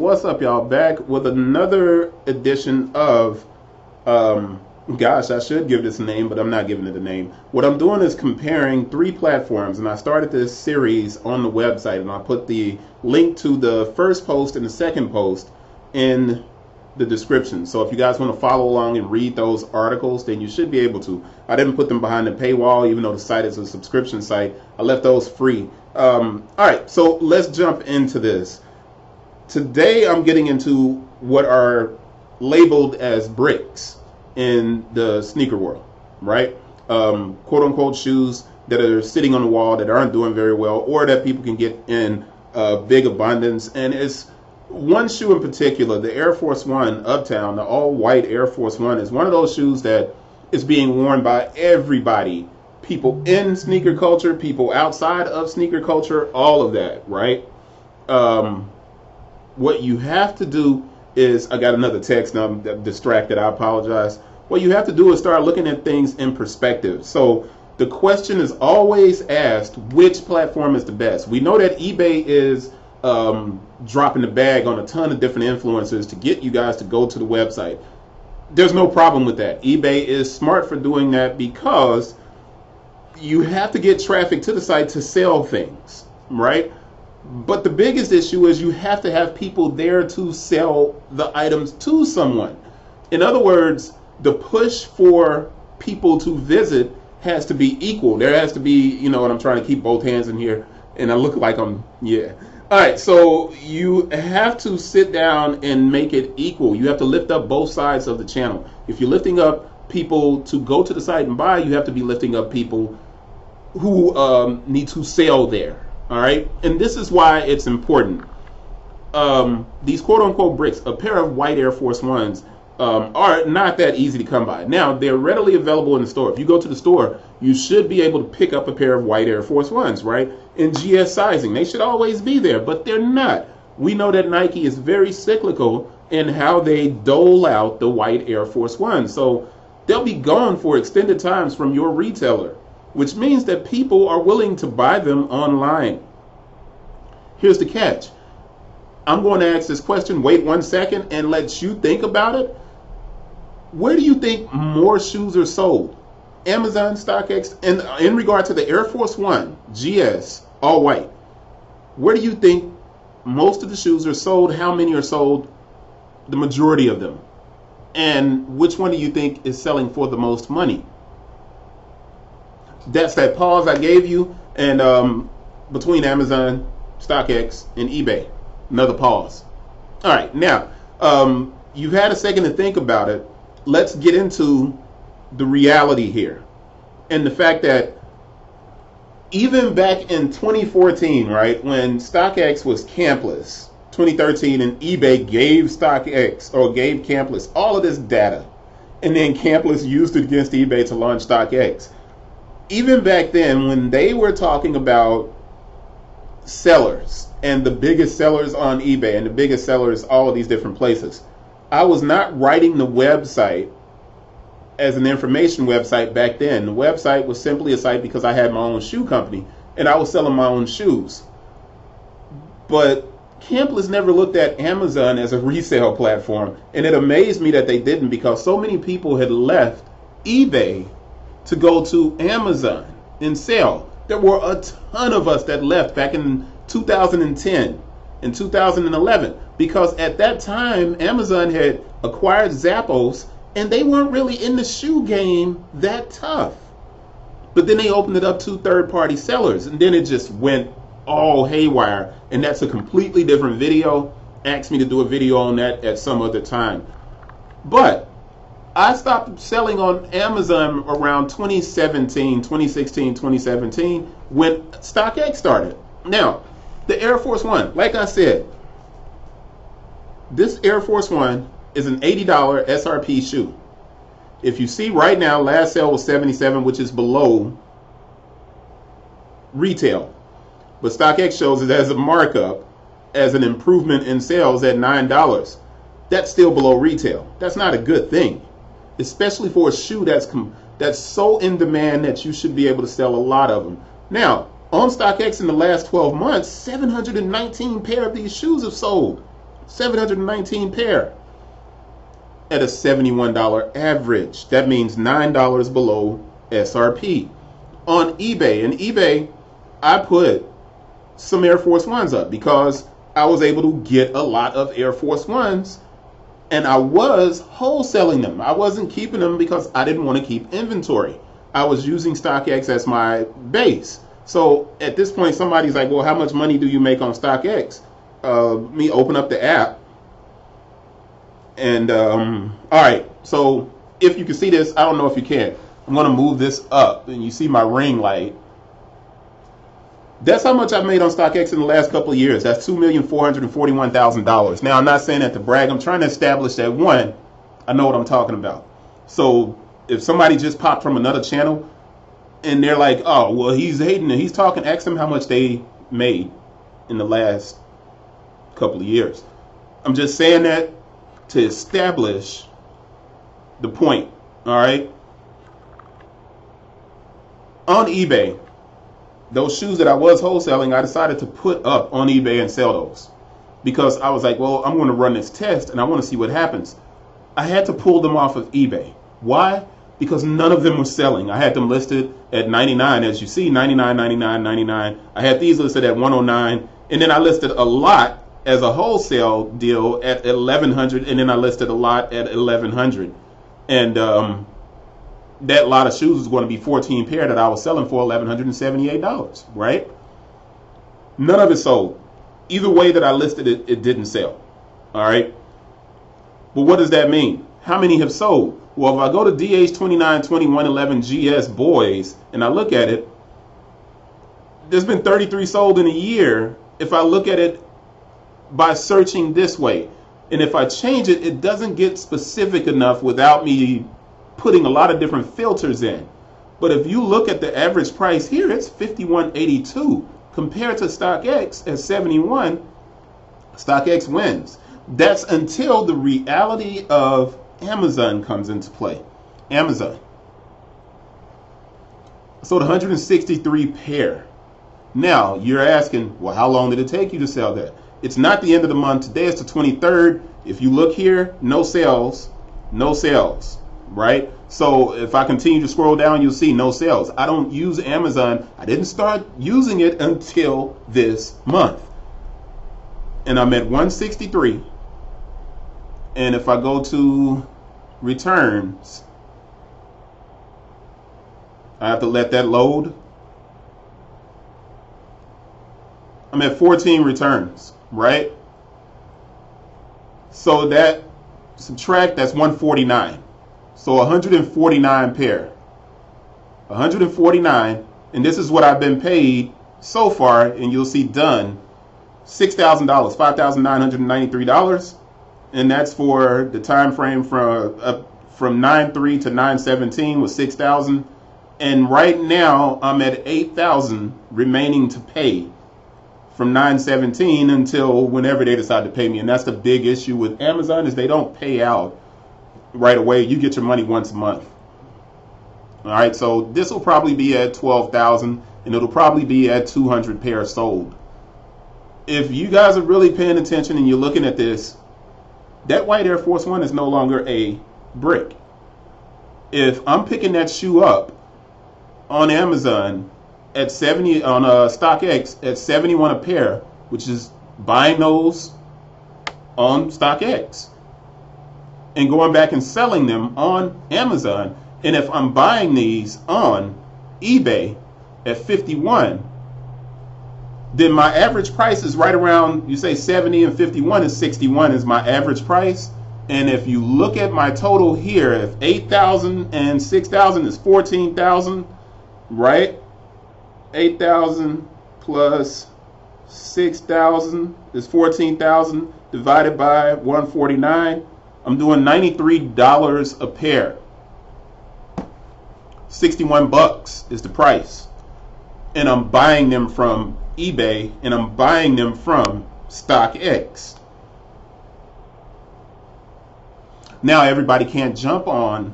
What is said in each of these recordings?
What's up, y'all? Back with another edition of, gosh, I should give this a name, but I'm not giving it a name. What I'm doing is comparing three platforms, and I started this series on the website, and I put the link to the first post and the second post in the description. So if you guys want to follow along and read those articles, then you should be able to. I didn't put them behind the paywall, even though the site is a subscription site. I left those free. All right, so let's jump into this. Today I'm getting into what are labeled as bricks in the sneaker world, right? Quote unquote shoes that are sitting on the wall that aren't doing very well, or that people can get in big abundance. And it's one shoe in particular, the Air Force One Uptown, the all white Air Force One, is one of those shoes that is being worn by everybody. People in sneaker culture, people outside of sneaker culture, all of that, right? What you have to do is, I got another text, now I'm distracted, I apologize. What you have to do is start looking at things in perspective. So the question is always asked, which platform is the best? We know that eBay is dropping the bag on a ton of different influencers to get you guys to go to the website. There's no problem with that. eBay is smart for doing that because you have to get traffic to the site to sell things, right? But the biggest issue is you have to have people there to sell the items to someone. In other words, the push for people to visit has to be equal. There has to be, you know, and I'm trying to keep both hands in here, and I look like I'm, yeah. All right, so you have to sit down and make it equal. You have to lift up both sides of the channel. If you're lifting up people to go to the site and buy, you have to be lifting up people who need to sell there. All right, and this is why it's important. These quote-unquote bricks, a pair of white Air Force Ones, are not that easy to come by. Now, they're readily available in the store. If you go to the store, you should be able to pick up a pair of white Air Force Ones, right? In GS sizing. They should always be there, but they're not. We know that Nike is very cyclical in how they dole out the white Air Force Ones. So they'll be gone for extended times from your retailer, which means that people are willing to buy them online. Here's the catch. I'm going to ask this question, wait 1 second, and let you think about it. Where do you think more shoes are sold? Amazon, StockX, and in regard to the Air Force One, GS, all white, where do you think most of the shoes are sold? How many are sold? The majority of them. And which one do you think is selling for the most money? That's that pause I gave you, and between Amazon, StockX, and eBay. Another pause. All right, now you've had a second to think about it. Let's get into the reality here, and the fact that even back in 2014, right, when StockX was campless, 2013, and eBay gave StockX or gave campless all of this data, and then campless used it against eBay to launch StockX. Even back then, when they were talking about sellers and the biggest sellers on eBay and the biggest sellers all of these different places, I was not writing the website as an information website back then. The website was simply a site because I had my own shoe company and I was selling my own shoes. But Campless never looked at Amazon as a resale platform, and it amazed me that they didn't, because so many people had left eBay to go to Amazon and sell. There were a ton of us that left back in 2010 and 2011, because at that time Amazon had acquired Zappos and they weren't really in the shoe game that tough. But then they opened it up to third-party sellers, and then it just went all haywire, and that's a completely different video. Ask me to do a video on that at some other time. But I stopped selling on Amazon around 2017, 2016, 2017 when StockX started. Now, the Air Force One, like I said, this Air Force One is an $80 SRP shoe. If you see right now, last sale was $77, which is below retail. But StockX shows it as a markup, as an improvement in sales at $9. That's still below retail. That's not a good thing, especially for a shoe that's so in demand that you should be able to sell a lot of them. Now, on StockX in the last 12 months, 719 pair of these shoes have sold. 719 pair at a $71 average. That means $9 below SRP. On eBay, in eBay, I put some Air Force Ones up because I was able to get a lot of Air Force Ones, and I was wholesaling them. I wasn't keeping them because I didn't want to keep inventory. I was using StockX as my base. So at this point, somebody's like, well, how much money do you make on StockX? Me open up the app. And all right, so if you can see this, I don't know if you can. I'm going to move this up, and you see my ring light. That's how much I've made on StockX in the last couple of years. That's $2,441,000. Now, I'm not saying that to brag. I'm trying to establish that, one, I know what I'm talking about. So if somebody just popped from another channel and they're like, oh, well, he's hating and he's talking, ask them how much they made in the last couple of years. I'm just saying that to establish the point. All right. On eBay, those shoes that I was wholesaling, I decided to put up on eBay and sell those because I was like, well, I'm going to run this test and I want to see what happens. I had to pull them off of eBay. Why? Because none of them were selling. I had them listed at 99, as you see, 99, 99, 99. I had these listed at 109, and then I listed a lot as a wholesale deal at 1100, and then I listed a lot at 1100. And that lot of shoes was going to be 14 pair that I was selling for $1,178, right? None of it sold. Either way that I listed it, it didn't sell. All right. But what does that mean? How many have sold? Well, if I go to DH292111GS boys and I look at it, there's been 33 sold in a year. If I look at it by searching this way, and if I change it, it doesn't get specific enough without me putting a lot of different filters in. But if you look at the average price here, it's $51.82 compared to StockX at 71. StockX wins. That's until the reality of Amazon comes into play. Amazon sold 163 pair. Now you're asking, well, how long did it take you to sell that? It's not the end of the month. Today is the 23rd. If you look here, no sales, right? So if I continue to scroll down, you'll see no sales. I don't use Amazon. I didn't start using it until this month. And I'm at 163. And if I go to returns, I have to let that load. I'm at 14 returns, right? So that subtract, that's 149. So 149 pair. 149, and this is what I've been paid so far, and you'll see done $6,000, $5,993. And that's for the time frame from 9/3 to 9/17 was 6,000, and right now I'm at 8,000 remaining to pay from 9/17 until whenever they decide to pay me. And that's the big issue with Amazon, is they don't pay out right away. You get your money once a month. All right, so this will probably be at 12,000, and it'll probably be at 200 pairs sold. If you guys are really paying attention and you're looking at this, that white Air Force One is no longer a brick. If I'm picking that shoe up on Amazon at 70, on StockX at 71 a pair, which is buying those on StockX and going back and selling them on Amazon, and if I'm buying these on eBay at 51, then my average price is right around, you say 70 and 51 is 61 is my average price. And if you look at my total here, if 8,000 and 6,000 is 14,000, right? 8,000 plus 6,000 is 14,000 divided by 149. I'm doing $93 a pair. 61 bucks is the price. And I'm buying them from eBay, and I'm buying them from StockX. Now everybody can't jump on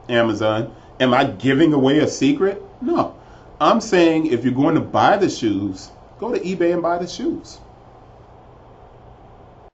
Amazon. Am I giving away a secret? No. I'm saying if you're going to buy the shoes, go to eBay and buy the shoes.